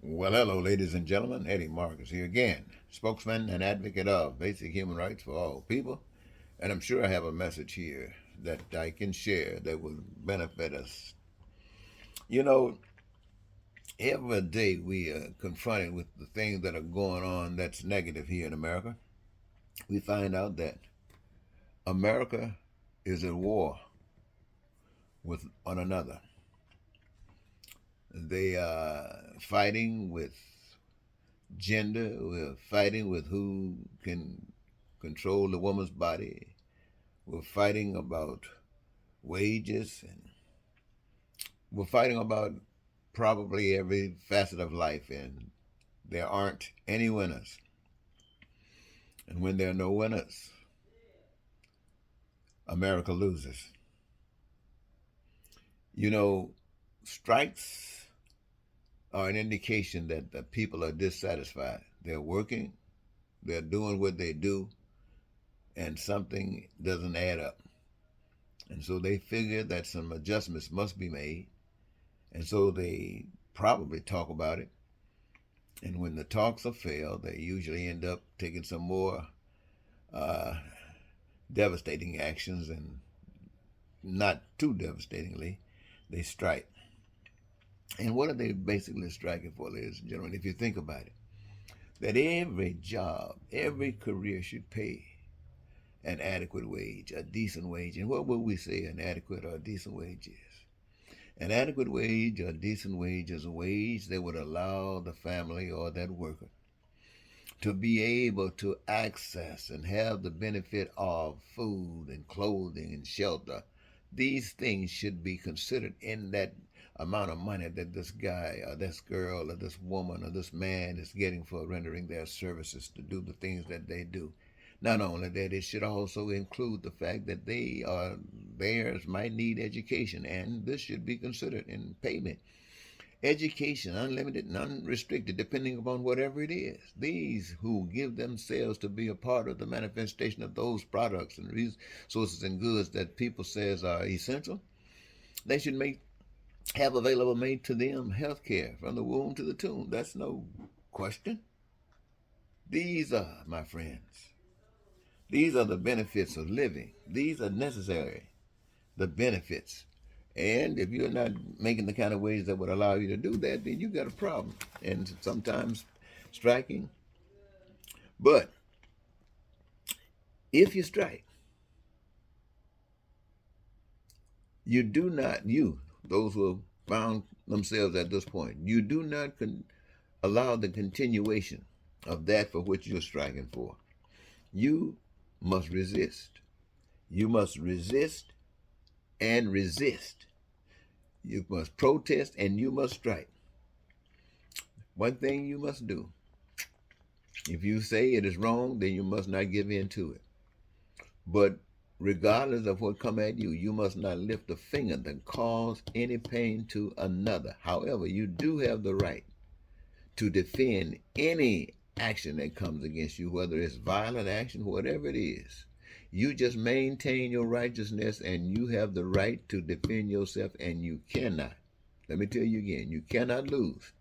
Well, hello, ladies and gentlemen. Eddie Marcus here again, spokesman and advocate of basic human rights for all people. And I'm sure I have a message here that I can share that will benefit us. You know, every day we are confronted with the things that are going on that's negative here in America. We find out that America is at war with one another. They are fighting with gender. We're fighting with who can control the woman's body. We're fighting about wages, and we're fighting about probably every facet of life, and there aren't any winners. And when there are no winners, America loses. You know, strikes are an indication that the people are dissatisfied. They're working, they're doing what they do, and something doesn't add up. And so they figure that some adjustments must be made. And so they probably talk about it. And when the talks have failed, they usually end up taking some more uh, devastating actions, and not too devastatingly, they strike. And what are they basically striking for, ladies and gentlemen, if you think about it? That every job, every career should pay an adequate wage, a decent wage. And what would we say an adequate or a decent wage is? An adequate wage or a decent wage is a wage that would allow the family or that worker to be able to access and have the benefit of food and clothing and shelter. These things should be considered in that amount of money that this guy or this girl or this woman or this man is getting for rendering their services to do the things that they do. Not only that, it should also include the fact that theirs might need education, and this should be considered in payment. Education, unlimited and unrestricted, depending upon whatever it is. These who give themselves to be a part of the manifestation of those products and resources and goods that people says are essential, they should have available made to them health care from the womb to the tomb. That's no question. These are, my friends, these are the benefits of living. These are necessary, the benefits. And if you're not making the kind of ways that would allow you to do that, then you got a problem. And sometimes striking. But if you strike, you do not, those who have found themselves at this point, you do not allow the continuation of that for which you're striking for. You must resist. You must resist and resist. You must protest and you must strike. One thing you must do: if you say it is wrong, then you must not give in to it. But regardless of what come at you, you must not lift a finger that cause any pain to another. However, you do have the right to defend any action that comes against you, whether it's violent action, whatever it is. You just maintain your righteousness, and you have the right to defend yourself, and you cannot. Let me tell you again, you cannot lose.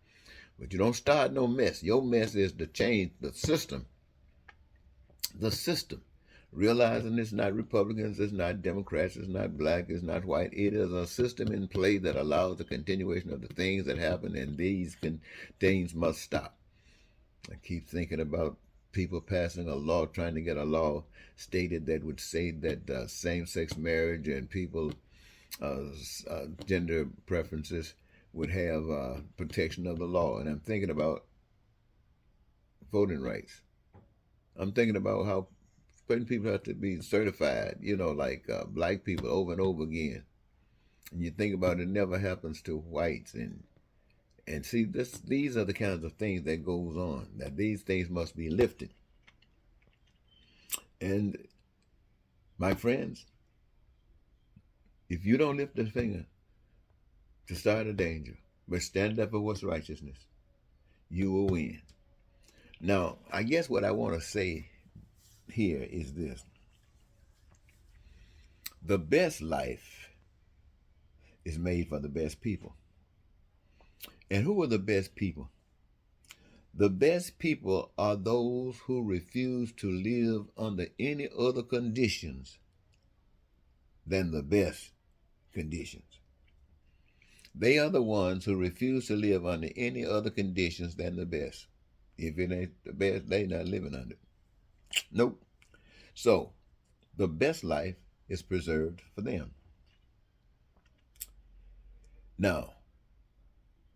But you don't start no mess. Your mess is to change the system. The system. Realizing it's not Republicans, it's not Democrats, it's not black, it's not white. It is a system in play that allows the continuation of the things that happen, and these things must stop. I keep thinking about people passing a law, trying to get a law stated that would say that same-sex marriage and people gender preferences would have protection of the law. And I'm thinking about voting rights. I'm thinking about how certain people have to be certified, like black people over and over again. And you think about it, never happens to whites. And see, these are the kinds of things that goes on, that these things must be lifted. And my friends, if you don't lift a finger to start a danger, but stand up for what's righteousness, you will win. Now, I guess what I want to say here is this: the best life is made for the best people. And who are the best people? The best people are those who refuse to live under any other conditions than the best conditions. They are the ones who refuse to live under any other conditions than the best. If it ain't the best, they not living under it. Nope. So, the best life is preserved for them. Now,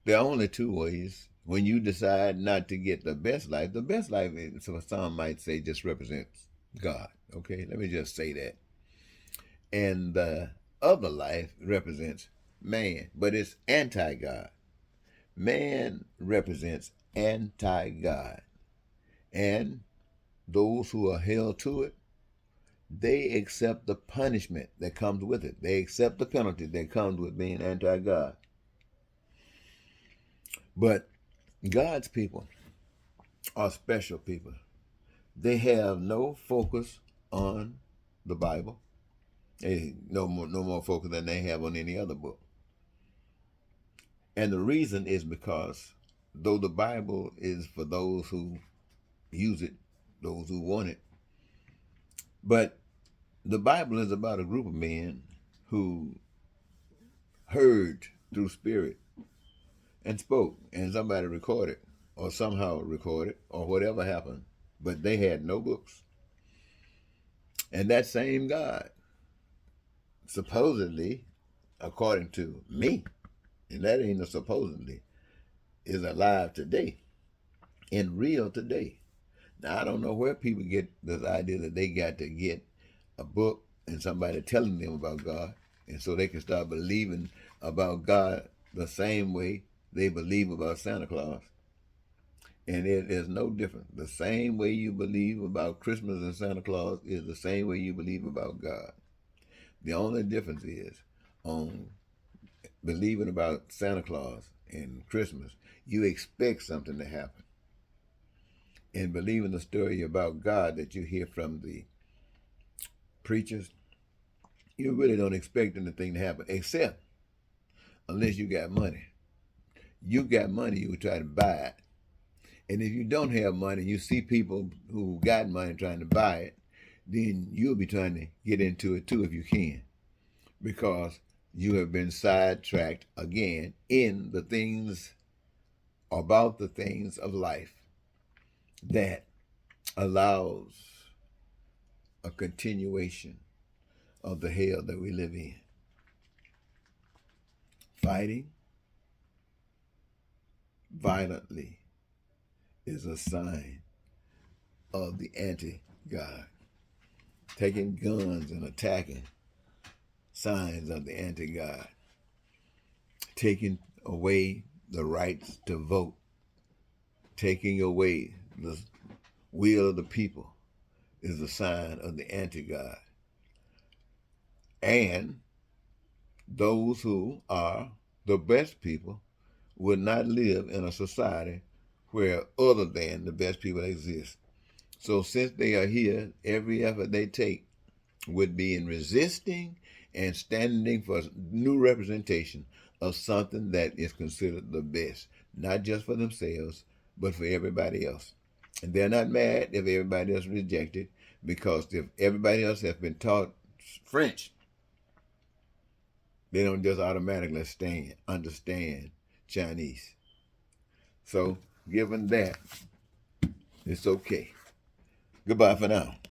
there are only two ways when you decide not to get the best life. The best life, so some might say, just represents God. Okay, let me just say that. And the other life represents man, but it's anti God. Man represents anti God. And those who are held to it, they accept the punishment that comes with it. They accept the penalty that comes with being anti God. But God's people are special people. They have no focus on the Bible. No more focus than they have on any other book. And the reason is because though the Bible is for those who use it, those who want it, but the Bible is about a group of men who heard through spirit and spoke, and somebody recorded, or somehow recorded, or whatever happened, but they had no books. And that same God, supposedly, according to me, and that ain't a supposedly, is alive today, in real today. Now, I don't know where people get this idea that they got to get a book and somebody telling them about God, and so they can start believing about God the same way they believe about Santa Claus. And it is no different. The same way you believe about Christmas and Santa Claus is the same way you believe about God. The only difference is on believing about Santa Claus and Christmas, you expect something to happen. In believing the story about God that you hear from the preachers, you really don't expect anything to happen, except unless you got money. You got money, you try to buy it. And if you don't have money, you see people who got money trying to buy it, then you'll be trying to get into it too if you can, because you have been sidetracked again in the things about the things of life that allows a continuation of the hell that we live in. Fighting violently is a sign of the anti-God. Taking guns and attacking, signs of the anti-God. Taking away the rights to vote, taking away the will of the people is a sign of the anti-God. And those who are the best people would not live in a society where other than the best people exist. So since they are here, every effort they take would be in resisting and standing for new representation of something that is considered the best, not just for themselves, but for everybody else. And they're not mad if everybody else rejected, because if everybody else has been taught French, they don't just automatically understand Chinese. So, given that, it's okay. Goodbye for now.